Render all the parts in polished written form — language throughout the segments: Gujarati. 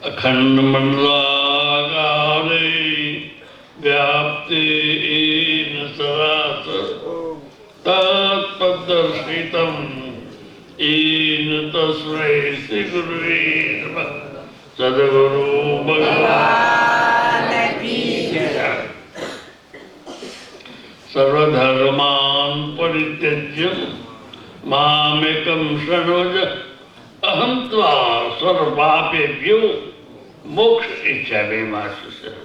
अखंड मंडलाकारे व्याप्ते येन सरास तत्पदर्शितं येन तस्मै श्री गुरुवे नमः। सद्गुरु भगवान की जय। सर्वधर्मान् परित्यज्य मामेकं शरणं अहं त्वा सर्वपापेभ्यो मोक्ष इच्छामि मा शुचः।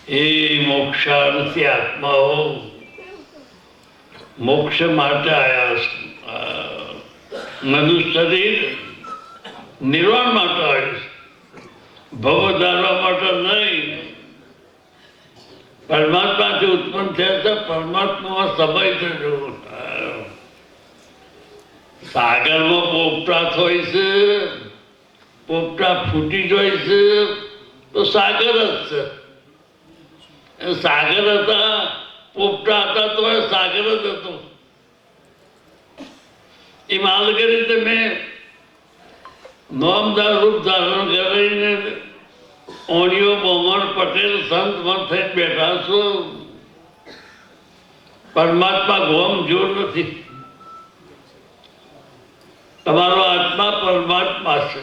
हे मोक्षार्थी आत्माओ, मोक्ष માટે આયા મનુ શરીર નિર્વાણ માટે આવ્યું, ભવ ધારવા માટે નહીં. પરમાત્માથી ઉત્પન્ન થયા છે, પરમાત્મામાં સમય થયો. સાગરમાં પોપટા હોય છે, પોપટા ફૂટી જાય છે તો સાગર જ છે. સાગર હતા, પોપટા હતા તો સાગર જ હતો. એ માલગરી તમે નામદાર રૂપ ધારણ કરીને ઓણિયો બોમણ પટેલ સંત મન થઈને બેઠા છો. પરમાત્મા ગોમ જોર નથી. તમારો આત્મા પરમાત્મા છે.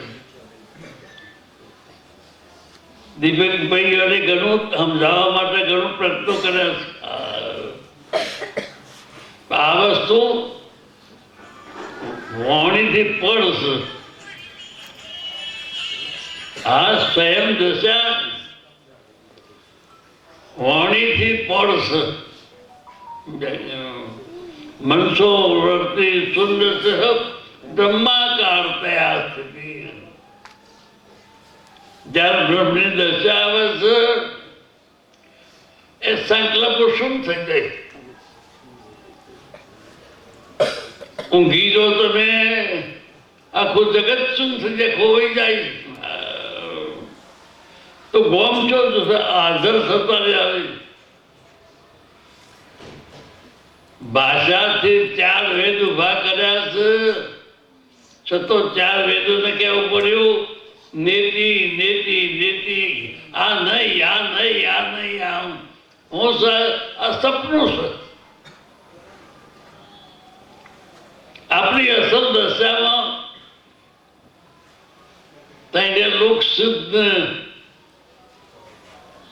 દીપકભાઈ અને ઘણું સમજાવવા માટે ઘણું પ્રયત્નો કર્યા છે. આ વસ્તુ વાણીથી પડશે. આ સ્વયં દશા વાણીથી પડશે. મનસો વૃત્તિ સુંદર બ્રહ્માકાર તૈયાર થતી. જ્યારે બ્રહ્મની દશા આવે છે એ સંકલ્પો શું થઈ જાય. ઊંઘી જો તમે આખું જગત શું થઈ જાય, ખોવાઈ જાય. તો ગોમ છો આધર થતા આવે. ભાષાથી 4 વેદ ઉભા કર્યા છે, છતાં 4 વેદોને કહેવું પડ્યું નેતિ નેતિ નેતિ. આ નહીં, આ નહીં, આ નહીં, આમ હું સર આ સપનું છે. આપણી અસલ દશામાં તેને લોક શુદ્ધ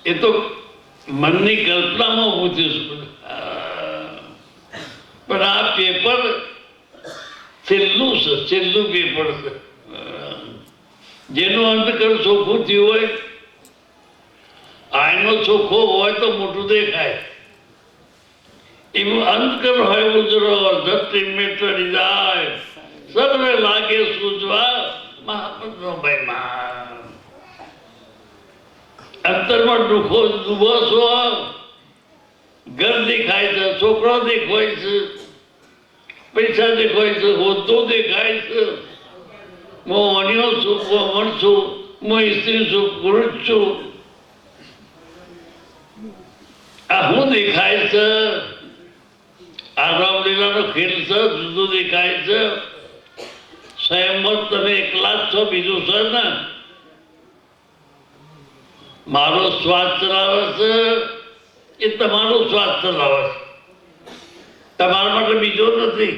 એ તો મનની કલ્પનામાં ઊભું થયું. પણ આ પેપર છેલ્લું છે, છેલ્લું પેપર છે. જેનું અંતકર ચોખ્ખું થયું હોય, આયનો ચોખ્ખો હોય તો મોટું દેખાય. એવું અંતકર હોય ઉજરો ધરતી મેટરી જાય, સર્વે લાગે સૂજવા મહાપદનો ભાઈમાં. અંતરમાં દુઃખો ડૂબો છો, ઘર દેખાય છે, છોકરો દેખાય છે, પૈસા દેખાય છે, હોદ્દો દેખાય છે. હું અણ્યો છું, વમણ છું, હું સ્ત્રી છું, પુરુષ છું. આ શું દેખાય છે? આ રામલીલાનો ખેલ છે, જુદું દેખાય છે. સ્વયંમાં તમે એકલા જ છો, બીજું છે ને. મારો શ્વાસ ચલાવે છે એ તમારો શ્વાસ ચલાવે છે, તમારા માટે બીજો નથી.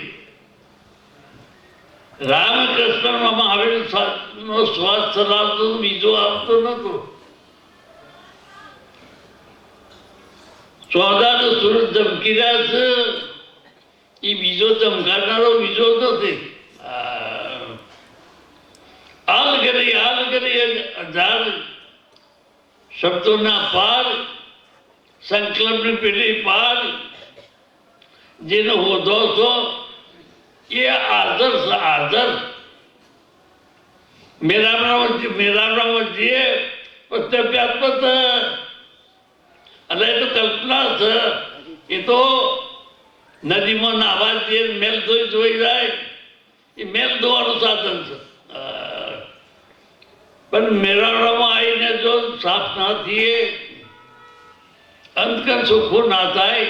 રામકૃષ્ણ મહાવીર નો શ્વાસ ચલાવતો બીજો આવતો નતો. 14 સૂરજ ચમકી રહ્યા છે એ બીજો ચમકારનારો બીજો નથી. હાલ કરી 1000 શબ્દોના પાર, સંકલ્પની પેઢી પાર જેનો હોદો છો એ આદર છે. આદર મેરા જીએ પ્રત્યાત્મક. અને એ તો કલ્પના છે. એ તો નદીમાં નાવા જઈએ મેલ ધોઈ જાય એ મેલ ધોવાનું સાધન છે. પણ મેળાવડામાં આવીને જો સાફ ના થઈએ અંતકર ચોખ્ખું ના થાય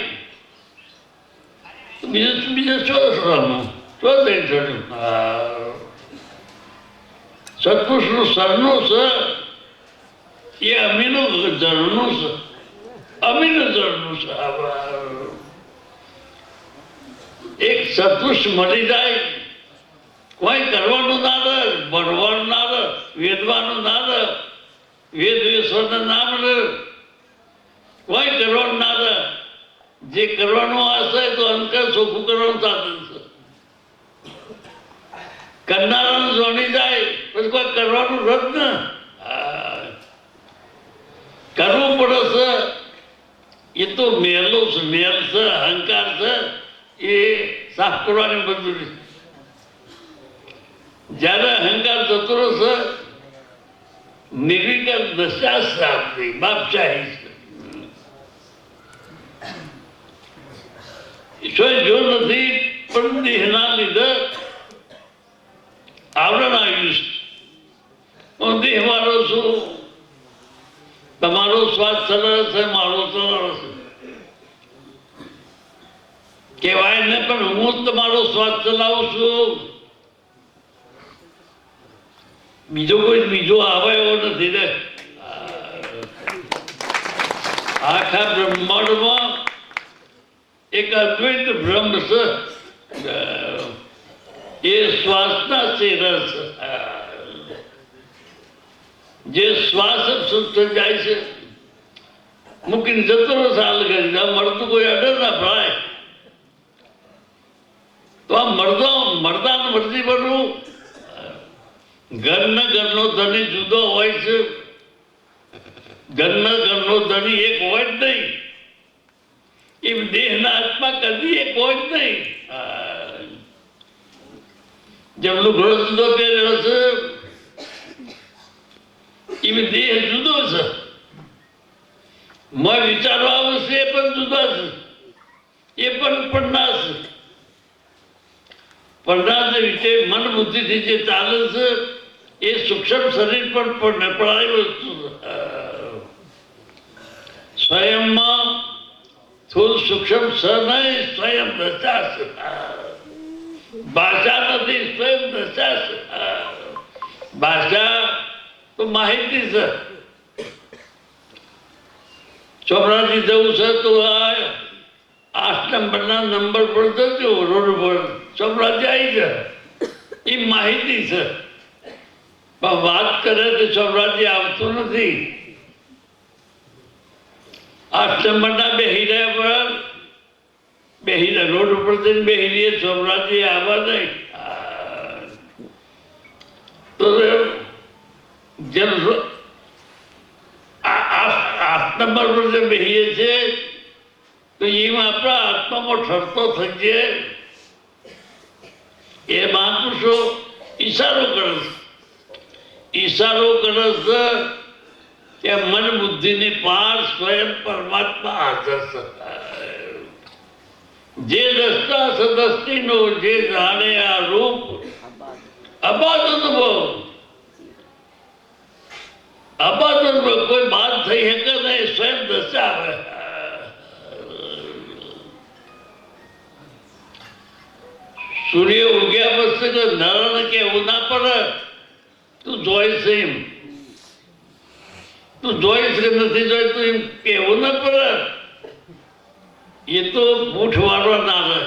બીજું શું સરનું શું થઈ ચડ્યું. સત્પુરુષનું સરનું છે એ અમીનું ઝરણું છે. અમીનું ઝરણું છે. એક સત્પુરુષ મળી જાય કોઈ કરવાનું ના રહે, ભણવાનું ના રહે, વેદવાનું ના રહે, વેદ વેસવાના નામ રહે, કોઈ કરવાનું ના રહે. જે કરવાનું હશે તો અંતર ચોખ્ખું કરવાનું સાધન છે. કરનારાનું જોડી જાય પછી કોઈ કરવાનું રદ ને કરવું પડે છે. એ તો મેલો છે, મેલ છે, અહંકાર છે, એ સાફ કરવાની મંજૂરી. જ્યારે અહંકાર જતો રહેશે નિર્વિકાર દશા સાફની બાપશાહી છે. જો નથી પણ દેહના લીધે આવરણ આવ્યું છે. હું દેહ મારો છું, તમારો શ્વાસ ચલે છે, મારો ચલાવે છે કહેવાય ને, પણ હું તમારો શ્વાસ ચલાવું છું. બીજો કોઈ બીજો આવે એવો નથી ને. આખા બ્રહ્માંડમાં એક અદ્વૈત બ્રહ્મ છે એ શ્વાસના ચહેરા છે. જે શ્વાસ શુદ્ધ જાય છે મૂકીને જતો સાલ કરી મળતું કોઈ અડર ના ભરાય. તો આ મરદાન મરજી બનવું. ઘરનો ધણી જુદો હોય છે. ઘરનો ધણી એક હોય જ નહીં. એ દેહના આત્મા કદી એક હોય જ નહીં. જેમનું ઘર જુદો પહેર્યો છે એ દેહ જુદો છે. મય વિચારો આવશે એ પણ જુદા છે. એ પણ પડનાર છે. પડનાર રીતે મન બુદ્ધિથી જે ચાલે છે એ સૂક્ષ્મ શરીર પણ પડાય વસ્તુ. સ્વયંમાં થોડું સૂક્ષ્મ સ નહીં, સ્વયં દશા છે. ભાષા નથી, સ્વયં દશા છે. ભાષા તો માહિતી છે. ચોપડાથી જવું છે તો આ 8 નંબરના નંબર પર જજો રોડ પર ચોપડાથી આવી જાય. એ માહિતી છે. પણ વાત કરે તો ચોપડાથી આવતું નથી. 8 નંબરના બેહીને રોડ ઉપર જઈને બેહીને ચોપડાથી આવવા નહીં. તો જેમ 8 નંબર પર જે બેહીએ છીએ તો એમાં આપણા આત્મામાં ઠરતો થઈ જાય. એ મહાપુરુષો ઈશારો કરે છે. ઈશારો કરે છે કે મન બુદ્ધિની પાર સ્વયં પરમાત્મા હાજર છે. જે રસ્તા સદસ્તીનો જે જાણે આ રૂપ અબાધ અનુભવ. અબાધ અનુભવ કોઈ બાદ થઈ શકે નહીં. સ્વયં દશા આવે. સૂર્ય ઉગ્યા પછી તો નારાયણ કેવું ના પડે તું જોઈશ એમ. તું જોઈશ કે નથી જોઈ તું એમ કેવું ના પડે. એ તો પૂઠ વાળવા ના રહે.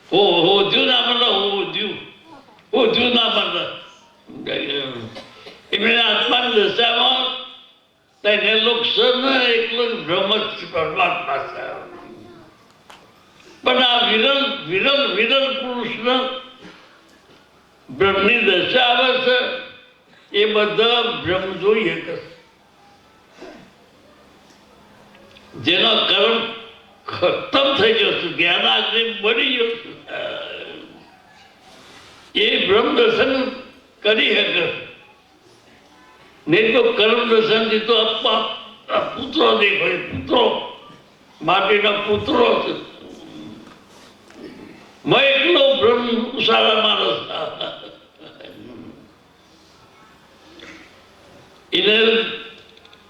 હોદ્યું ના મળે. હોદ્યું ના મળે. એમને આત્માની દશામાં તેને લોક ને એકલો બ્રહ્મ પરમાત્મા છે. પણ આ વિરલ પુરુષને બ્રહ્મની દશા આવે છે એ બધા બ્રહ્મ જોઈએ કે જેનો કર્મ ખતમ થઈ ગયો છે, જ્ઞાન આજ્ઞે બની ગયો છે, એ બ્રહ્મ દર્શન કરી શકે. નહીં તો કર્મ દર્શનથી તો પુત્રો દેખાય. પુત્રો માટીના પુત્રો છે. મેં એકલો બ્રહ્મ સારા માણસ એને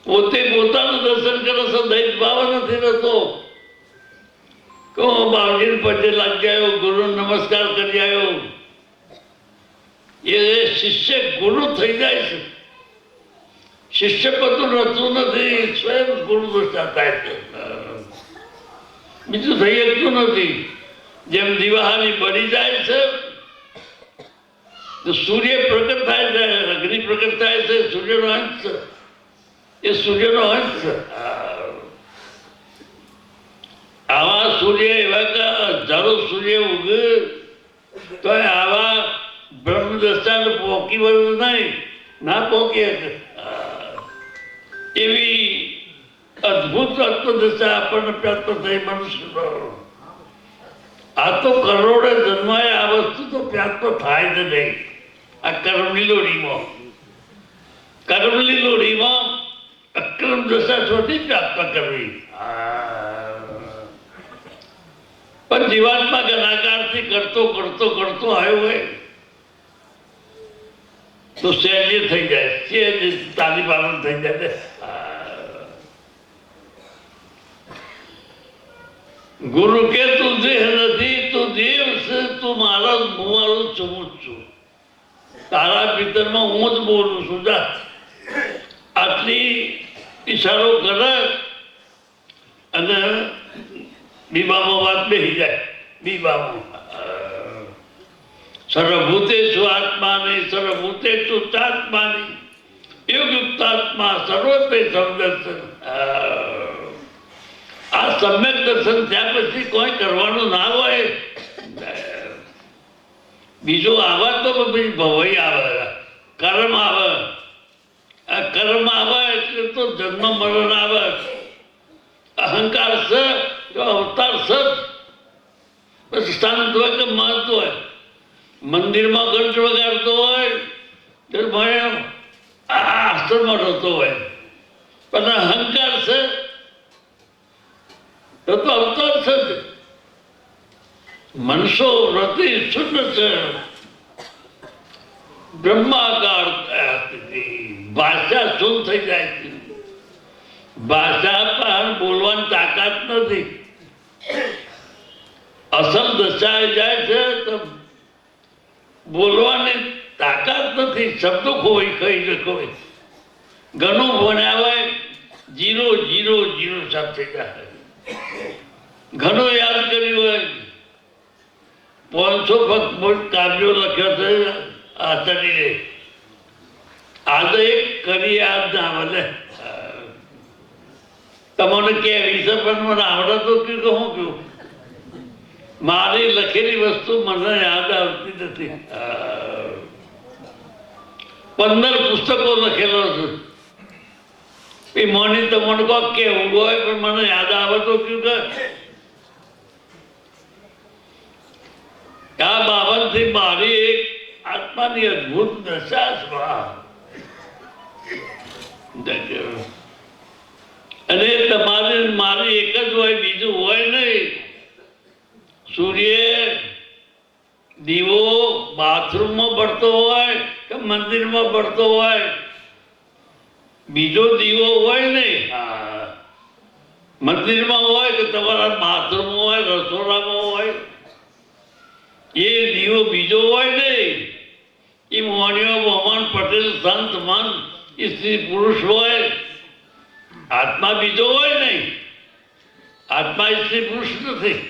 પોતે પોતાનું દર્શન કરે છે, દૈત ભાવ નથી રહેતો કે હું બાવજી પટેલ લાગી આવ્યો, ગુરુ નમસ્કાર કરી આવ્યો. એ શિષ્ય ગુરુ થઈ જાય છે. શિષ્ય બધું રહેતું નથી, સ્વયં ગુરુ દશા થાય છે, બીજું થઈ શકતું નથી. જેમ દિવાહાની બળી જાય છે તો સૂર્ય પ્રગટ થાય છે, અગ્નિ પ્રગટ થાય છે, સૂર્યનો અંશ છે, એ સૂર્યનો અંશ છે. આવા સૂર્ય એવા કે હજારો સૂર્ય ઉગે તો આવા બ્રહ્મદશાને પોકી વળે નહીં, ના પોકી શકે. એવી અદભુત આત્મદશા આપણને પ્રાપ્ત થઈ મનુષ્ય. આ તો કરોડે જન્માય આ વસ્તુ તો પ્રાપ્ત થાય જ નહીં. આ કર્મની લોડીમાં અક્રમ દશા છોડી પ્રાપ્ત કરવી. પણ જીવાત્મા ઘનાકારથી કરતો આવ્યો હોય તો સહેજ થઈ જાય, સહેજ તાલીપાલન થઈ જાય. ગુરુ કે તું દેહ નથી, તું દેવ છે, તું મારા હું મારું છું જ છું, તારા ભીતરમાં હું જ બોલું છું. જા આટલી ઈશારો કરે અને બીબામાં વાત બેસી જાય. બીબામાં સર્વભૂતેષુ આત્માની સર્વભૂતેષુ ચાત્માની યોગયુક્તાત્મા સર્વતે સમદર્શન. આ સમ્યક દર્શન થયા પછી કોઈ કરવાનું ના હોય. બીજું આવા તો ભવઈ આવે, કર્મ આવે. આ કર્મ આવે એટલે તો જન્મ મરણ આવે. અહંકાર છે તો અવતાર છે. પછી શાંત હોય કે મહત્વ હોય, મંદિરમાં ઘંટ વગાડતો હોય તો આશ્રમમાં રહેતો હોય, પણ અહંકાર છે તો અવતાર છે. મનસો રતિ શુદ્ધ છે, બ્રહ્માકાર ભાષા શું થઈ જાય છે. ભાષા પણ બોલવાની તાકાત નથી. અસલ દશા જાય છે તો બોલવાની તાકાત નથી. શબ્દો ખોઈ ખોઈ ઘણું ભણ્યા હોય, 0 સાથે જાય. ઘણું યાદ કર્યું હોય, 500 ફક્ત કાવ્યો લખ્યા છે આચાર્ય. આજે એક કરી યાદ ના મળે. તમને કે વિશે પણ મને આવડે તો શું કહ્યું, મારી લખેલી વસ્તુ મને યાદ આવતી નથી. 15 પુસ્તકો લખેલો છે. એ મોની તમને કોક કેવું હોય પણ મને યાદ આવે તો શું કે આ બાબતથી મારી એક આત્માની અદભુત દશા. અને તમારી મારી એક જ હોય, બીજું હોય નહીં. સૂર્ય દીવો બાથરૂમમાં પડતો હોય કે મંદિરમાં પડતો હોય, બીજો દીવો હોય નહીં. મંદિરમાં હોય કે તમારા બાથરૂમમાં હોય, રસોડામાં હોય, એ દીવો બીજો હોય નહીં. એ મોણિયો મોહન પટેલ સંત મન સ્ત્રી પુરુષ હોય, આત્મા બીજો હોય નહીં. આત્મા સ્ત્રી પુરુષ નથી.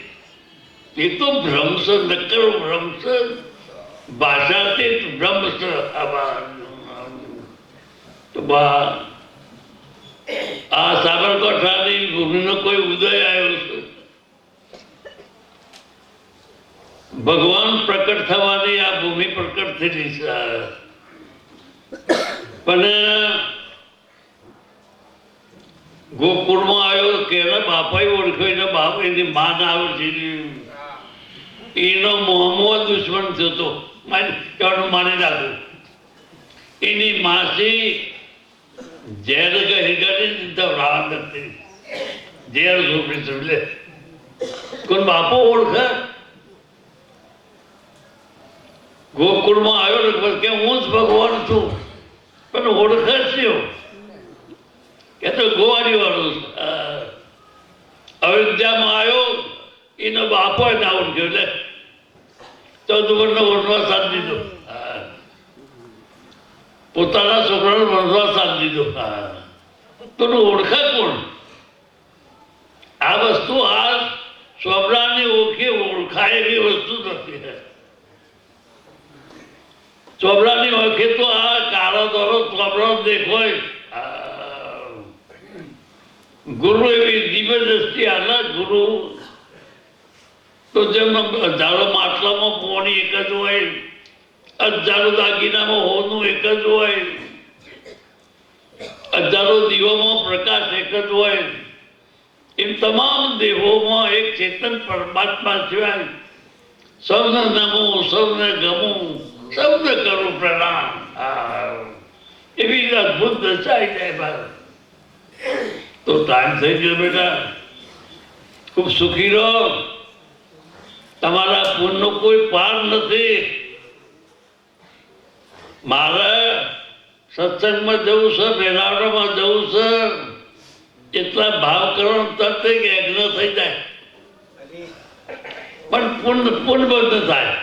એ તો ભ્રમ છે, નક્કર ભ્રમ છે. ભાષાથી ભ્રમ છે. આ સાબરકાંઠાની ભૂમિનો કોઈ ઉદય આવ્યો છે. ભગવાન પ્રકટ થવાની આ ભૂમિ પ્રકટ થયેલી છે. પણ ગોકુળમાં આવ્યો કે એના બાપાએ ઓળખ્યો, એના બાપ એની માં ના આવે. એનો મોહમ્મદ દુશ્મન થયો હતો, માની નાખ્યું. એની માસી ઝેર કરી રાવણ નથી, ઝેર ઝોપડી સમજે. કોઈ બાપો ઓળખે ગોકુળમાં આવ્યો ને બસ કે હું જ ભગવાન છું, પણ ઓળખે છે કે તો ગોવારી વાળું છે. અયોધ્યામાં આવ્યો એનો બાપો ના ઓળખ્યો એટલે 14 વર્ષનો વનવાસ આપી દીધો. પોતાના છોકરાનો વનવાસ આપી દીધો. તો ઓળખે કોણ? આ વસ્તુ આ સ્વપ્નાની ઓળખાય એવી વસ્તુ નથી. ચોબરાની ઓળખે તો આ કાળો દોરો ચોબરો દેખોય. ગુરુ એવી દિવ્યદ્રષ્ટિ આલા ગુરુ તો જેમ હજારો માટલામાં પોણી એક જ હોય, હજારો દાગીનામાં હોનું એક જ હોય, હજારો દીવામાં પ્રકાશ એક જ હોય, એમ તમામ દેહોમાં એક ચેતન પરમાત્મા સિવાય સૌને નમું, સૌને ગમું, સૌને કરું પ્રણામ. એવી અદભુત દશાઈ જાય બાર. તો ટાઈમ થઈ ગયો બેટા, ખૂબ સુખી રહો. તમારા પુણ્યનો કોઈ પાર નથી. મારે સત્સંગમાં જવું છે, બેનાવડામાં જવું છે, એટલા ભાવ કરો તરત યજ્ઞ થઈ જાય. પણ પુણ્ય બંધ થાય.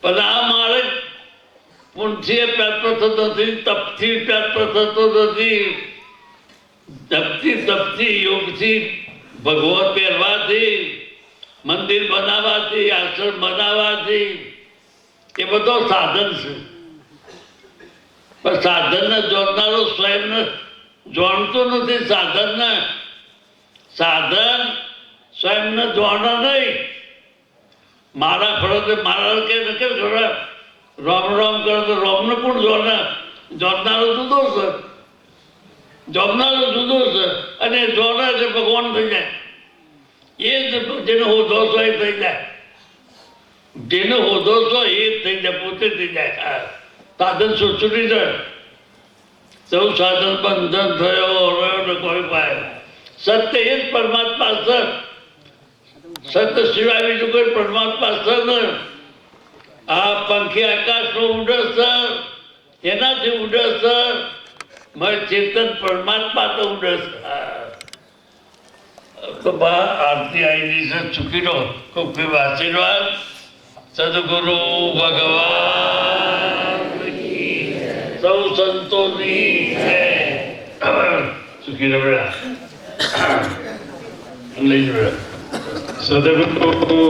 પણ આ મારે પુણ્યથી પ્રાપ્ત થતો નથી, તપથી પ્રાપ્ત થતો નથી. તપથી યોગથી ભગવત પહેરવાથી, મંદિર બનાવવાથી, આશ્રમ બનાવવાથી એ બધો સાધન છે. પણ સાધનને જોડનારો સ્વયંને જાણતો નથી. સાધન સ્વયંને જાણે નહીં. મારા ફળો મારા કે રામ રામ કરે તો રામને કોણ જોડનારો જુદો છે, જમનારો જુદો છે. અને જોડે છે ભગવાન થઈ જાય. એ જ જેને હોદો છો એ થઈ જાય. જેને હોદો છો એ જ થઈ જાય, પોતે થઈ જાય. સાધન છૂટી જાય. સૌ સાધન બંધન થયો ને કોઈ પાય. સત્ય એ જ પરમાત્મા છે. સત્ય સિવાય બીજું કોઈ પરમાત્મા છે ને. આ પંખી આકાશમાં ઉડે છે, એનાથી ઉડે છે. મારે ચેતન પરમાત્મા તો ઉડે છે. તો બા આરતી આવી છે. ચૂકી રહો. ખૂબ ખૂબ આશીર્વાદ. સદગુરુ ભગવાન સૌ સંતોની ચૂકી રહો બેટા. લઈ જ બેટા. સદગુરુ